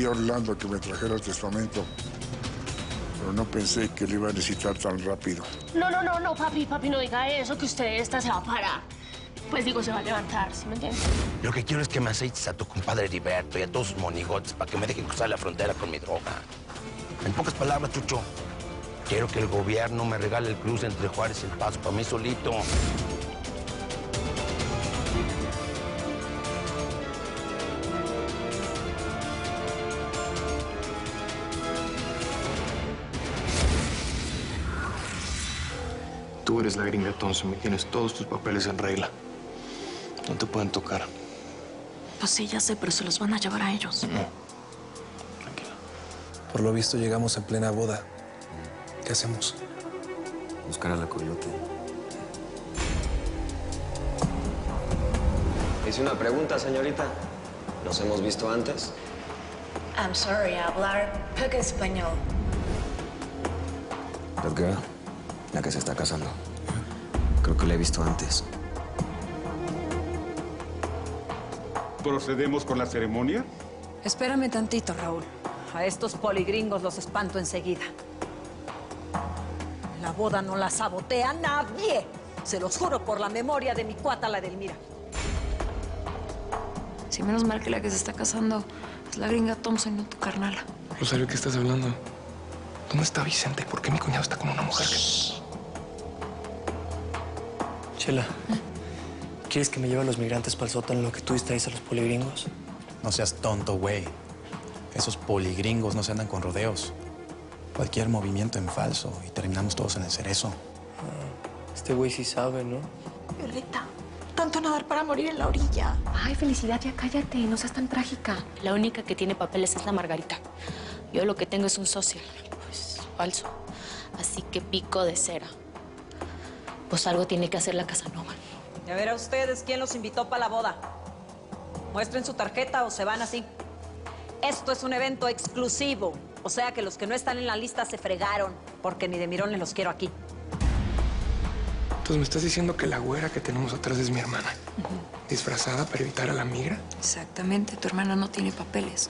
a Orlando que me trajera el testamento. Pero no pensé que lo iba a necesitar tan rápido. No, papi, no diga eso, que usted se va a parar. Pues digo, se va a levantar, ¿sí me entiendes? Lo que quiero es que me aceites a tu compadre Heriberto y a todos sus monigotes para que me dejen cruzar la frontera con mi droga. En pocas palabras, Chucho, quiero que el gobierno me regale el cruce entre Juárez y El Paso para mí solito. Tú eres la gringa Thompson y tienes todos tus papeles en regla. No te pueden tocar. Pues sí, ya sé, pero se los van a llevar a ellos. No. Tranquila. Por lo visto llegamos en plena boda. ¿Qué hacemos? Buscar a la coyote. Hice una pregunta, señorita. ¿Nos hemos visto antes? I'm sorry, hablar poco español. That girl, la que se está casando. Creo que la he visto antes. ¿Procedemos con la ceremonia? Espérame tantito, Raúl. A estos poligringos los espanto enseguida. La boda no la sabotea nadie. Se los juro por la memoria de mi cuata, la Edelmira. Sí, menos mal que la que se está casando es la gringa Thompson, no tu carnala. Rosario, ¿qué estás hablando? ¿Dónde está Vicente? ¿Por qué mi cuñado está con una mujer que... Chela, ¿quieres que me lleve a los migrantes para el sótano en lo que tú distraes a los poligringos? No seas tonto, güey. Esos poligringos no se andan con rodeos. Cualquier movimiento en falso y terminamos todos en el cerezo. Este güey sí sabe, ¿no? Violeta, tanto nadar para morir en la orilla. Ay, Felicidad, ya cállate, no seas tan trágica. La única que tiene papeles es la Margarita. Yo lo que tengo es un social, pues falso. Así que pico de cera. Pues algo tiene que hacer la Casanova. Y a ver a ustedes, ¿quién los invitó para la boda? Muestren su tarjeta o se van así. Esto es un evento exclusivo. O sea que los que no están en la lista se fregaron, porque ni de mirones los quiero aquí. Entonces me estás diciendo que la güera que tenemos atrás es mi hermana. ¿Disfrazada para evitar a la migra? Exactamente, tu hermana no tiene papeles.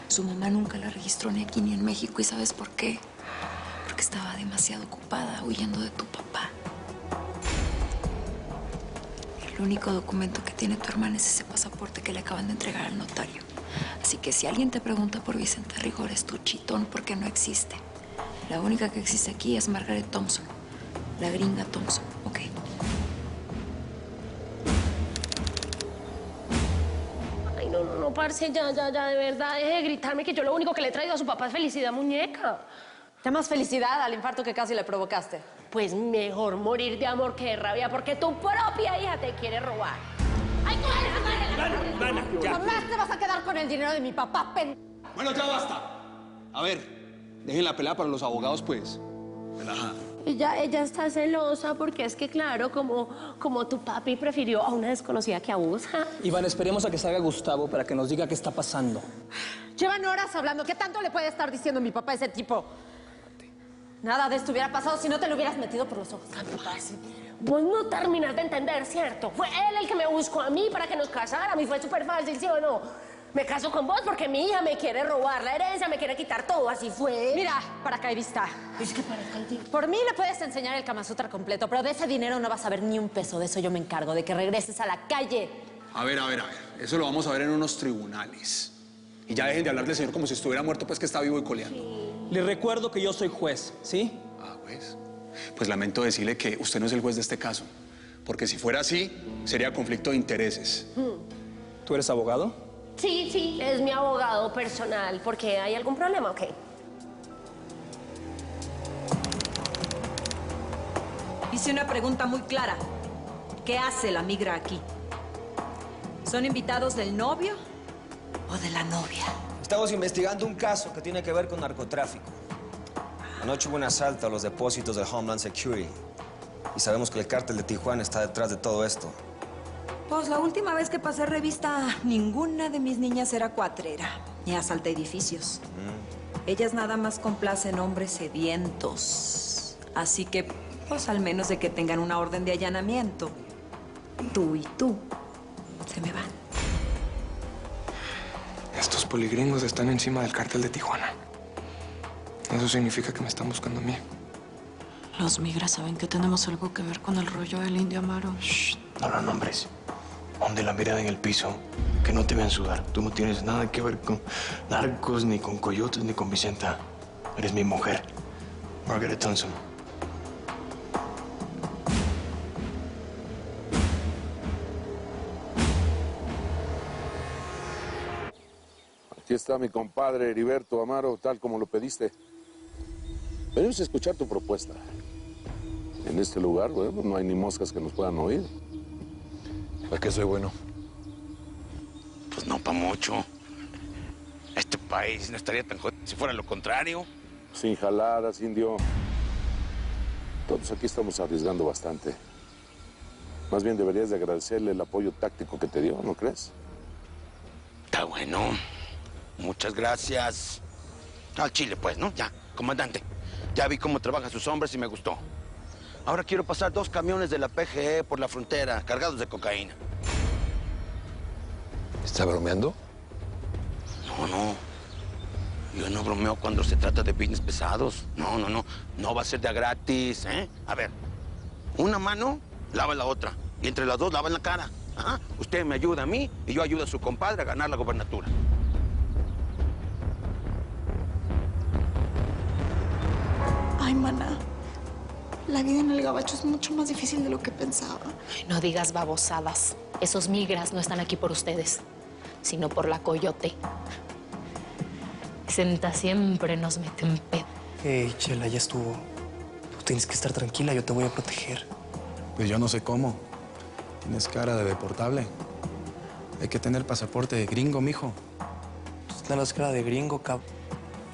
Su mamá nunca la registró ni aquí ni en México. ¿Y sabes por qué? Porque estaba demasiado ocupada huyendo de tu papá. El único documento que tiene tu hermana es ese pasaporte que le acaban de entregar al notario. Así que si alguien te pregunta por Vicente Rigor, es tu chitón porque no existe. La única que existe aquí es Margaret Thompson, la gringa Thompson, ¿ok? Ay, no, parce, ya, de verdad, deje de gritarme que yo lo único que le he traído a su papá es felicidad, muñeca. Llamas felicidad al infarto que casi le provocaste. Pues mejor morir de amor que de rabia porque tu propia hija te quiere robar. ¡Ay, Dana, ya. Jamás te vas a quedar con el dinero de mi papá, Bueno, ya basta. A ver, dejen la pelea para los abogados, pues. Relajada. Ella está celosa porque es que, claro, como tu papi prefirió a una desconocida que abusa. Iván, esperemos a que salga Gustavo para que nos diga qué está pasando. Llevan horas hablando. ¿Qué tanto le puede estar diciendo mi papá a ese tipo? Nada de esto hubiera pasado si no te lo hubieras metido por los ojos. Vos no terminas de entender, ¿cierto? Fue él el que me buscó a mí para que nos casáramos y fue súper fácil, ¿sí o no? Me caso con vos porque mi hija me quiere robar la herencia, me quiere quitar todo, así fue. Mira, paracaidista. Es que paracaidista. Por mí le puedes enseñar el Kama Sutra completo, pero de ese dinero no vas a ver ni un peso. De eso yo me encargo, de que regreses a la calle. A ver. Eso lo vamos a ver en unos tribunales. Y ya dejen de hablar del señor como si estuviera muerto, pues que está vivo y coleando. Les recuerdo que yo soy juez, ¿sí? Ah, juez. Pues lamento decirle que usted no es el juez de este caso. Porque si fuera así, sería conflicto de intereses. ¿Tú eres abogado? Sí, es mi abogado personal. ¿Por qué? ¿Hay algún problema? Ok. Hice una pregunta muy clara. ¿Qué hace la migra aquí? ¿Son invitados del novio o de la novia? Estamos investigando un caso que tiene que ver con narcotráfico. Anoche hubo un asalto a los depósitos del Homeland Security. Y sabemos que el cártel de Tijuana está detrás de todo esto. Pues la última vez que pasé revista, ninguna de mis niñas era cuatrera, ni asalta edificios. Ellas nada más complacen hombres sedientos. Así que, pues al menos de que tengan una orden de allanamiento, tú y tú se me van. Estos poligringos están encima del cártel de Tijuana. Eso significa que me están buscando a mí. Los migras saben que tenemos algo que ver con el rollo del Indio Amaro. Shh, no lo nombres. Hunde la mirada en el piso. Que no te vean sudar. Tú no tienes nada que ver con narcos, ni con coyotes, ni con Vicenta. Eres mi mujer, Margaret Thompson. Aquí está mi compadre Heriberto Amaro, tal como lo pediste. Venimos a escuchar tu propuesta. En este lugar, bueno, no hay ni moscas que nos puedan oír. ¿Para qué soy bueno? Pues no para mucho. Este país no estaría tan jodido si fuera lo contrario. Sin jaladas, indio. Todos aquí estamos arriesgando bastante. Más bien deberías de agradecerle el apoyo táctico que te dio, ¿no crees? Está bueno. Muchas gracias. Al chile, pues, ¿no? Ya, comandante. Ya vi cómo trabajan sus hombres y me gustó. Ahora quiero pasar 2 camiones de la PGE por la frontera, cargados de cocaína. ¿Está bromeando? No. Yo no bromeo cuando se trata de business pesados. No. No va a ser de a gratis, ¿eh? A ver, una mano lava la otra. Y entre las dos lavan la cara. Ajá. Usted me ayuda a mí y yo ayudo a su compadre a ganar la gobernatura. Ay, maná. La vida en el gabacho es mucho más difícil de lo que pensaba. Ay, no digas babosadas. Esos migras no están aquí por ustedes, sino por la coyote. Vicenta siempre nos mete en pedo. Hey, Chela, ya estuvo. Tú tienes que estar tranquila, yo te voy a proteger. Pues yo no sé cómo. Tienes cara de deportable. Hay que tener pasaporte de gringo, mijo. Pues tienes cara de gringo, cabrón.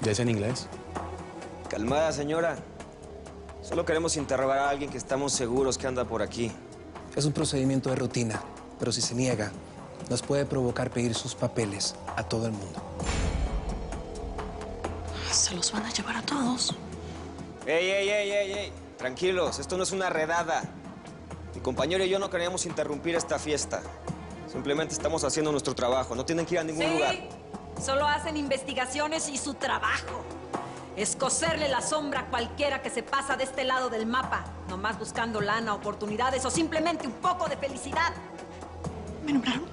¿Ya es en inglés? Calmada, señora. Solo queremos interrogar a alguien que estamos seguros que anda por aquí. Es un procedimiento de rutina, pero si se niega, nos puede provocar pedir sus papeles a todo el mundo. Se los van a llevar a todos. ¡Ey! Tranquilos, esto no es una redada. Mi compañero y yo no queríamos interrumpir esta fiesta. Simplemente estamos haciendo nuestro trabajo. No tienen que ir a ningún lugar. Solo hacen investigaciones y su trabajo es coserle la sombra a cualquiera que se pasa de este lado del mapa, nomás buscando lana, oportunidades o simplemente un poco de felicidad. ¿Me nombraron?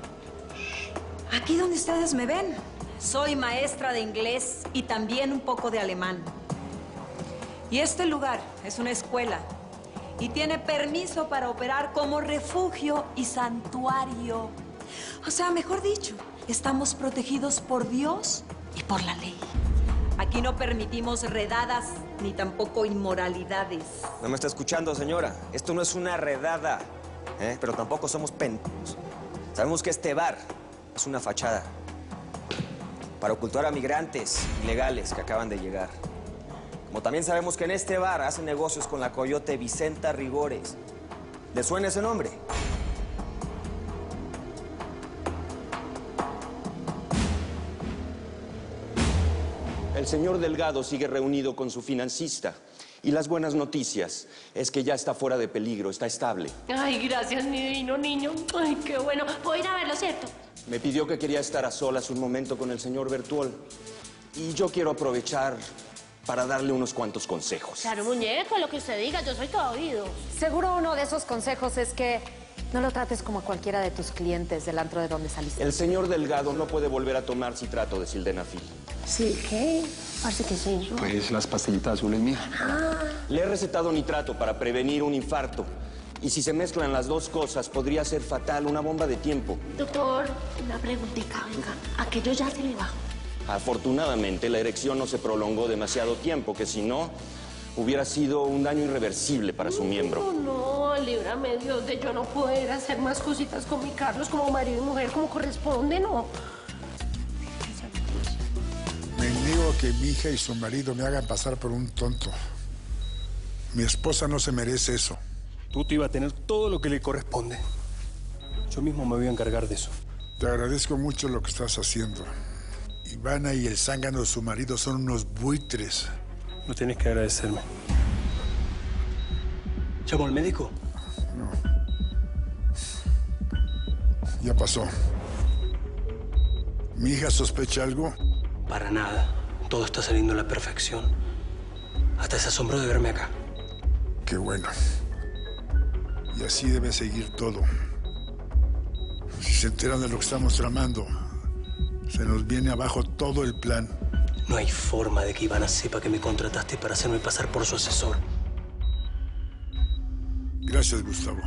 Aquí donde ustedes me ven, soy maestra de inglés y también un poco de alemán. Y este lugar es una escuela y tiene permiso para operar como refugio y santuario. O sea, mejor dicho, estamos protegidos por Dios y por la ley. Aquí no permitimos redadas ni tampoco inmoralidades. ¿No me está escuchando, señora? Esto no es una redada, ¿eh? Pero tampoco somos pendejos. Sabemos que este bar es una fachada para ocultar a migrantes ilegales que acaban de llegar. Como también sabemos que en este bar hacen negocios con la coyote Vicenta Rigores. ¿Le suena ese nombre? El señor Delgado sigue reunido con su financista. Y las buenas noticias es que ya está fuera de peligro, está estable. Ay, gracias, mi divino niño. Ay, qué bueno. Voy a ir a verlo, ¿cierto? Me pidió que quería estar a solas un momento con el señor Bertuol. Y yo quiero aprovechar para darle unos cuantos consejos. Claro, muñeco, lo que usted diga, yo soy todo oído. Seguro uno de esos consejos es que no lo trates como cualquiera de tus clientes del antro de donde saliste. El señor Delgado no puede volver a tomar citrato de sildenafil. ¿Sí? ¿Qué? Parece que sí. Pues las pastillitas azules, mija. Le he recetado nitrato para prevenir un infarto. Y si se mezclan las dos cosas, podría ser fatal, una bomba de tiempo. Doctor, una preguntita, venga. ¿Aquello ya se le bajó? Afortunadamente, la erección no se prolongó demasiado tiempo, que si no, hubiera sido un daño irreversible para su miembro. No, líbrame, Dios, de yo no poder hacer más cositas con mi Carlos como marido y mujer como corresponde, ¿no? Me niego a que mi hija y su marido me hagan pasar por un tonto. Mi esposa no se merece eso. Tuto iba a tener todo lo que le corresponde. Yo mismo me voy a encargar de eso. Te agradezco mucho lo que estás haciendo. Ivana y el zángano de su marido son unos buitres. No tienes que agradecerme. ¿Llamo al médico? No. Ya pasó. ¿Mi hija sospecha algo? Para nada. Todo está saliendo a la perfección. Hasta se asombró de verme acá. Qué bueno. Y así debe seguir todo. Si se enteran de lo que estamos tramando, se nos viene abajo todo el plan. No hay forma de que Ivana sepa que me contrataste para hacerme pasar por su asesor. Gracias, Gustavo.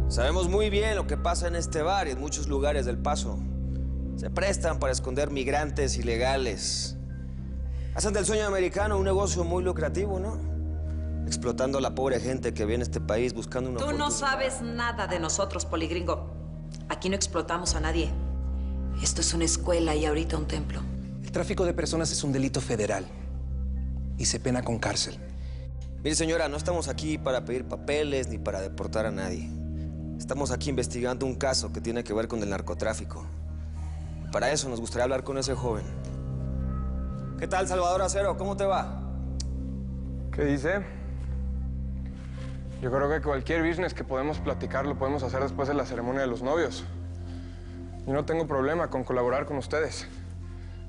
Sabemos muy bien lo que pasa en este bar y en muchos lugares del Paso. Se prestan para esconder migrantes ilegales. Hacen del sueño americano un negocio muy lucrativo, ¿no? Explotando a la pobre gente que viene a este país buscando una Tú no sabes nada de nosotros, Poligringo. Aquí no explotamos a nadie. Esto es una escuela y ahorita un templo. El tráfico de personas es un delito federal y se pena con cárcel. Mire, señora, no estamos aquí para pedir papeles ni para deportar a nadie. Estamos aquí investigando un caso que tiene que ver con el narcotráfico. Para eso nos gustaría hablar con ese joven. ¿Qué tal, Salvador Acero? ¿Cómo te va? ¿Qué dice? Yo creo que cualquier business que podemos platicar lo podemos hacer después de la ceremonia de los novios. Yo no tengo problema con colaborar con ustedes.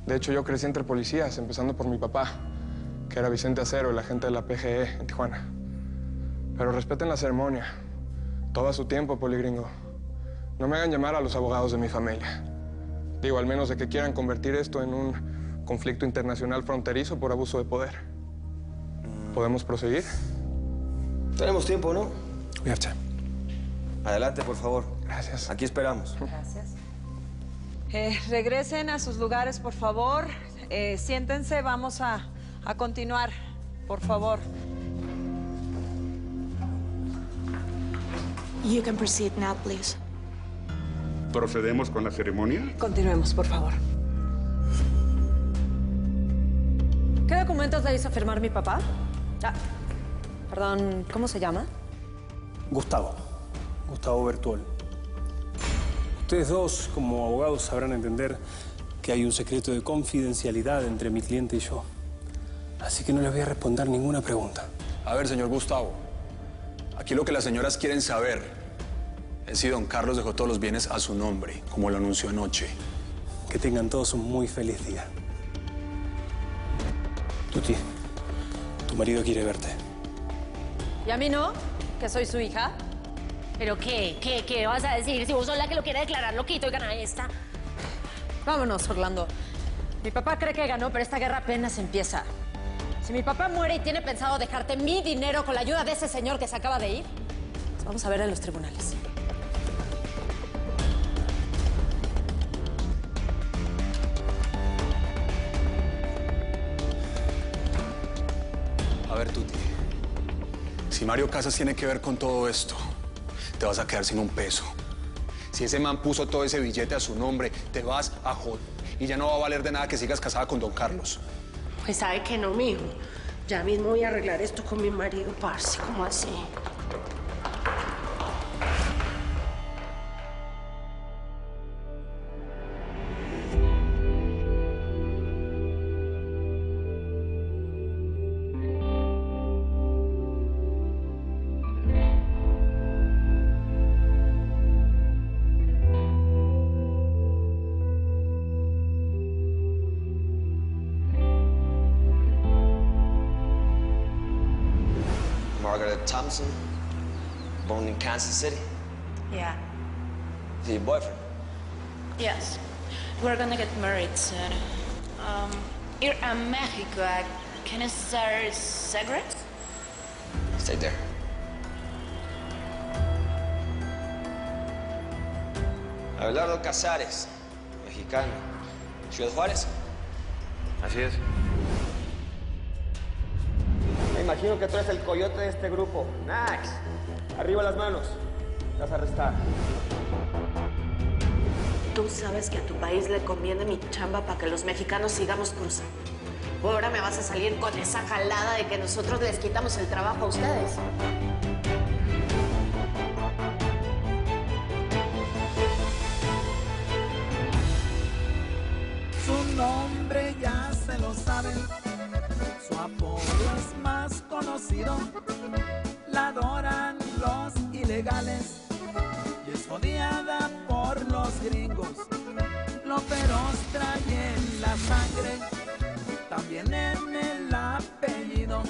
De hecho, yo crecí entre policías, empezando por mi papá, que era Vicente Acero, el agente de la PGE en Tijuana. Pero respeten la ceremonia. Todo a su tiempo, Poligringo. No me hagan llamar a los abogados de mi familia. Digo, al menos de que quieran convertir esto en un conflicto internacional fronterizo por abuso de poder. ¿Podemos proseguir? Tenemos tiempo, ¿no? We have time. Adelante, por favor. Gracias. Aquí esperamos. Gracias. Regresen a sus lugares, por favor. Siéntense, vamos a continuar, por favor. You can proceed now, please. ¿Procedemos con la ceremonia? Continuemos, por favor. ¿Qué documentos le hizo firmar mi papá? Perdón, ¿cómo se llama? Gustavo Bertuol. Ustedes dos, como abogados, sabrán entender que hay un secreto de confidencialidad entre mi cliente y yo. Así que no les voy a responder ninguna pregunta. A ver, señor Gustavo, aquí lo que las señoras quieren saber es si don Carlos dejó todos los bienes a su nombre, como lo anunció anoche. Que tengan todos un muy feliz día. Tuti, tu marido quiere verte. ¿Y a mí no? ¿Que soy su hija? ¿Pero qué? ¿Qué vas a decir? Si vos sos la que lo quiere declarar loquito y gana esta. Vámonos, Orlando. Mi papá cree que ganó, pero esta guerra apenas empieza. Si mi papá muere y tiene pensado dejarte mi dinero con la ayuda de ese señor que se acaba de ir, pues vamos a ver en los tribunales. A ver, Tuti, si Mario Casas tiene que ver con todo esto, te vas a quedar sin un peso. Si ese man puso todo ese billete a su nombre, te vas a joder. Y ya no va a valer de nada que sigas casada con don Carlos. Pues sabe que no, mijo. Ya mismo voy a arreglar esto con mi marido, parce. ¿Cómo así? Margaret Thompson, born in Kansas City. Yeah. Is he your boyfriend? Yes. We're gonna get married soon. Here in Mexico, can I start cigarettes? Stay there. Abelardo Casares, mexicano. ¿Ciudad Juárez? Así es. Me imagino que tú eres el coyote de este grupo. Nax, arriba las manos. Te vas a arrestar. Tú sabes que a tu país le conviene mi chamba para que los mexicanos sigamos cruzando. ¿O ahora me vas a salir con esa jalada de que nosotros les quitamos el trabajo a ustedes? Su nombre ya se lo saben, su apodo es más conocido, la adoran los ilegales y es odiada por los gringos. trae en la sangre, también en el apellido.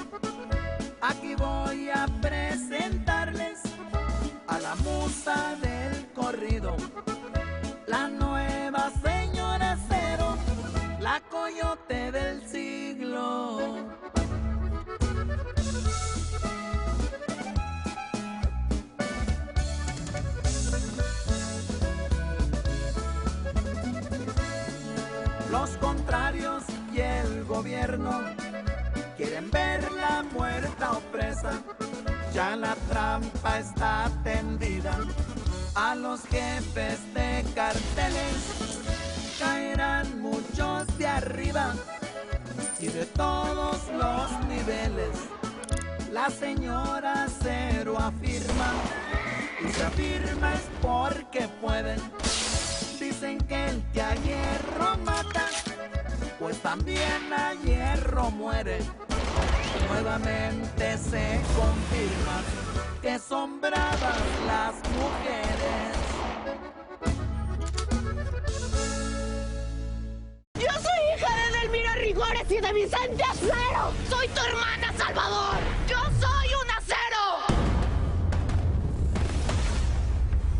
Aquí voy a presentarles a la musa del corrido, la nueva señora Cero, la coyote del siglo. Los contrarios y el gobierno quieren verla muerta o presa. Ya la trampa está tendida. A los jefes de carteles caerán muchos de arriba y de todos los niveles. La señora Cero afirma, y se afirma es porque pueden. Dicen que el que a hierro mata, pues también a hierro muere. Nuevamente se confirma que son bravas las mujeres. Yo soy hija de Edelmira Rigores y de Vicente Acero. Soy tu hermana, Salvador. Yo soy